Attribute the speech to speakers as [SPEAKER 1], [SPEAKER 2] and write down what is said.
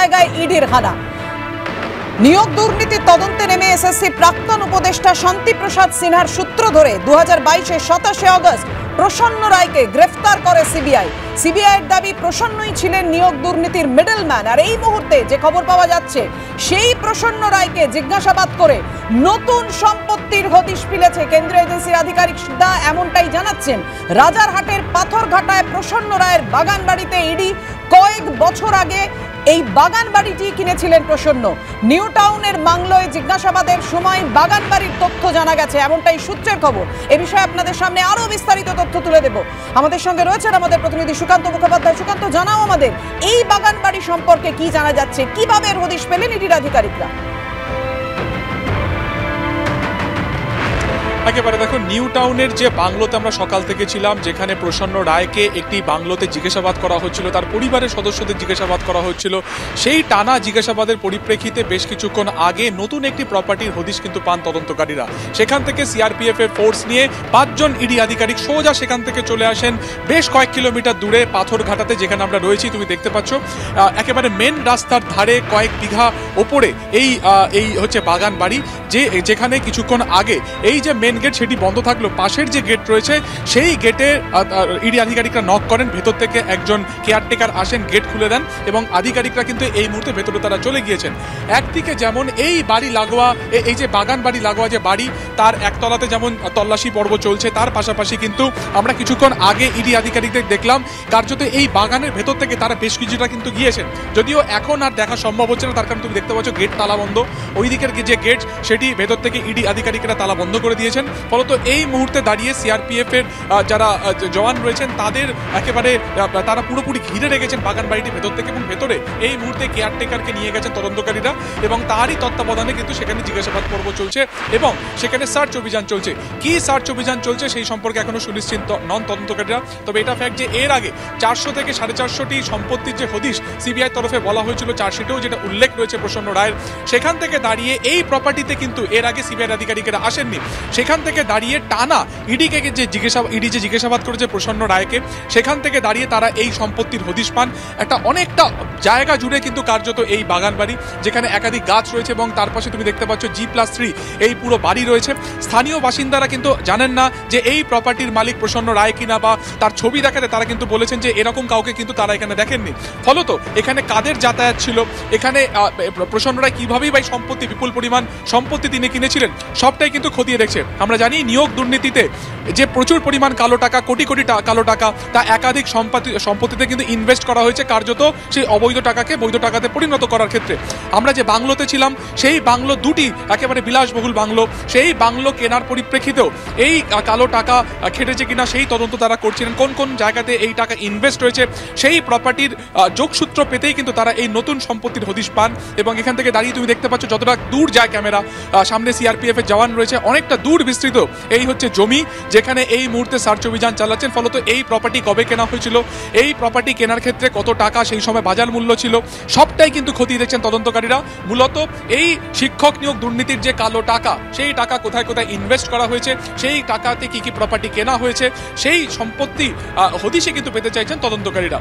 [SPEAKER 1] জায়গায় ইডির হানা। নিয়োগ দুর্নীতির তদন্তে নেমে এসএসসি প্রাক্তন উপদেষ্টা শান্তি প্রসাদ সিনহার সূত্র ধরে 2022-এর 27 অগস্ট প্রসন্ন রায়কে গ্রেফতার করে সিবিআই। সিবিআইয়ের দাবি প্রসন্নই ছিলেন নিয়োগ দুর্নীতির মিডলম্যান। আর এই মুহূর্তে যে খবর পাওয়া যাচ্ছে, সেই প্রসন্ন রায়কে জিজ্ঞাসাবাদ করে নতুন সম্পত্তির হদিশ মিলেছে কেন্দ্রীয় এজেন্সির আধিকারিকরা। এমনটাই জানাচ্ছেন রাজারহাটের পাথরঘাটায় প্রসন্ন রায়ের বাগান বাড়িতে ইডি কয়েক বছর আগে এই বাগান বাড়িটি কিনেছিলেন প্রসন্ন। নিউ টাউনের মাংলোয় জিজ্ঞাসাবাদের সময় বাগান বাড়ির তথ্য জানা গেছে, এমনটাই সূত্রের খবর। এ বিষয়ে আপনাদের সামনে আরো বিস্তারিত তথ্য তুলে দেব। আমাদের সঙ্গে রয়েছেন আমাদের প্রতিনিধি সুকান্ত মুখোপাধ্যায়। সুকান্ত, জানাও আমাদের এই বাগান বাড়ি সম্পর্কে কি জানা যাচ্ছে, কিভাবে এর হদিশ পেলেন ইডির আধিকারিকরা?
[SPEAKER 2] একেবারে দেখো, নিউ টাউনের যে বাংলোতে আমরা সকাল থেকে ছিলাম, যেখানে প্রসন্ন রায়কে একটি বাংলোতে জিজ্ঞাসাবাদ করা হচ্ছিল, তার পরিবারের সদস্যদের জিজ্ঞাসাবাদ করা হচ্ছিল, সেই টানা জিজ্ঞাসাবাদের পরিপ্রেক্ষিতে বেশ কিছুক্ষণ আগে নতুন একটি প্রপার্টির হদিশ কিন্তু পান তদন্তকারীরা। সেখান থেকে সিআরপিএফ এর ফোর্স নিয়ে 5 জন ইডি আধিকারিক সোজা সেখান থেকে চলে আসেন বেশ কয়েক কিলোমিটার দূরে পাথরঘাটাতে, যেখানে আমরা রয়েছি। তুমি দেখতে পাচ্ছ একেবারে মেন রাস্তার ধারে কয়েক বিঘা ওপরে এই হচ্ছে বাগান বাড়ি, যেখানে কিছুক্ষণ আগে এই যে মেন গেট সেটি বন্ধ থাকলো, পাশের যে গেট রয়েছে সেই গেটে ইডি আধিকারিকরা নক করেন। ভেতর থেকে একজন কেয়ারটেকার আসেন, গেট খুলে দেন এবং আধিকারিকরা কিন্তু এই মুহূর্তে ভেতরে তারা চলে গিয়েছেন। একদিকে যেমন এই বাড়ি লাগোয়া, এই যে বাগান বাড়ি লাগোয়া যে বাড়ি, তার একতলাতে যেমন তল্লাশি পর্ব চলছে, তার পাশাপাশি কিন্তু আমরা কিছুক্ষণ আগে ইডি আধিকারিকদের দেখলাম কার্যত এই বাগানের ভেতর থেকে তারা বেশ কিছুটা কিন্তু গিয়েছেন। যদিও এখন আর দেখা সম্ভব হচ্ছে না, তার কারণ তুমি দেখতে পাচ্ছ গেট তালা বন্ধ। ওই দিকের যে গেট সেটি ভেতর থেকে ইডি আধিকারিকরা তালা বন্ধ করে দিয়েছেন। ফলত এই মুহূর্তে দাঁড়িয়ে সিআরপিএফ এর যারা জওয়ান রয়েছেন তাদের একেবারে তারা পুরোপুরি ঘিরে রেখেছেন বাগান বাড়িটি ভেতর থেকে, এবং ভেতরে এই মুহূর্তে কেয়ারটেকারকে নিয়ে গেছেন তদন্তকারীরা এবং তারই তত্ত্বাবধানে কিন্তু সেখানে জিজ্ঞাসাবাদ পর্ব চলছে এবং সেখানে সার্চ অভিযান চলছে। কি সার্চ অভিযান চলছে সেই সম্পর্কে এখনো সুনিশ্চিত নন তদন্তকারীরা। তবে এটা ফ্যাক্ট যে এর আগে 400 থেকে 450টি সম্পত্তির যে হদিশ সিবিআই তরফে বলা হয়েছিল চার্জশিটেও, যেটা উল্লেখ রয়েছে প্রসন্ন রায়ের, সেখান থেকে দাঁড়িয়ে এই প্রপার্টিতে কিন্তু এর আগে সিবিআই আধিকারিকেরা আসেননি। সেখান থেকে দাঁড়িয়ে টানা ইডি যে জিজ্ঞাসাবাদ করেছে প্রসন্ন রায়কে, সেখান থেকে দাঁড়িয়ে তারা এই সম্পত্তির হদিশ পান। অনেকটা জায়গা জুড়ে কিন্তু কার্যত এই বাগান বাড়ি, যেখানে একাধিক গাছ রয়েছে এবং তার পাশে তুমি দেখতে পাচ্ছ G+3 এই পুরো বাড়ি রয়েছে। স্থানীয় বাসিন্দারা কিন্তু জানেন না যে এই প্রপার্টির মালিক প্রসন্ন রায় কিনা, বা তার ছবি দেখাতে তারা কিন্তু বলেছেন যে এরকম কাউকে কিন্তু তারা এখানে দেখেননি। ফলত এখানে কাদের যাতায়াত ছিল, এখানে প্রসন্ন রায় কিভাবেই বা সম্পত্তি, বিপুল পরিমাণ সম্পত্তি তিনি কিনেছিলেন, সবটাই কিন্তু খতিয়ে দেখছে। আমরা জানি নিয়োগ দুর্নীতিতে যে প্রচুর পরিমাণ কালো টাকা, কোটি কোটি কালো টাকা, তা একাধিক সম্পত্তিতে কিন্তু ইনভেস্ট করা হয়েছে কার্যত সেই অবৈধ টাকাকে বৈধ টাকাতে পরিণত করার ক্ষেত্রে। আমরা যে বাংলোতে ছিলাম, সেই বাংলো দুটি একেবারে বিলাসবহুল বাংলো, সেই বাংলো কেনার পরিপ্রেক্ষিতেও এই কালো টাকা খেটেছে কিনা সেই তদন্ত তারা করছিলেন। কোন কোন জায়গাতে এই টাকা ইনভেস্ট হয়েছে সেই প্রপার্টির যোগসূত্র পেতেই কিন্তু তারা এই নতুন সম্পত্তির হদিশ পান। এবং এখান থেকে দাঁড়িয়ে তুমি দেখতে পাচ্ছ যতটা দূর যায় ক্যামেরা, সামনে সিআরপিএফ এর জওয়ান রয়েছে, অনেকটা দূর বিস্তৃত এই হচ্ছে জমি, যেখানে এই মুহূর্তে সার্চ অভিযান চালাচ্ছেন। ফলত এই প্রপার্টি কবে কেনা হয়েছিল, এই প্রপার্টি কেনার ক্ষেত্রে কত টাকা সেই সময় বাজার মূল্য ছিল, সবটাই কিন্তু খতিয়ে দেখছেন তদন্তকারীরা। মূলত এই শিক্ষক নিয়োগ দুর্নীতির যে কালো টাকা, সেই টাকা কোথায় কোথায় ইনভেস্ট করা হয়েছে, সেই টাকাতে কি কি প্রপার্টি কেনা হয়েছে, সেই সম্পত্তি হদিশে কিন্তু পেতে চাইছেন তদন্তকারীরা।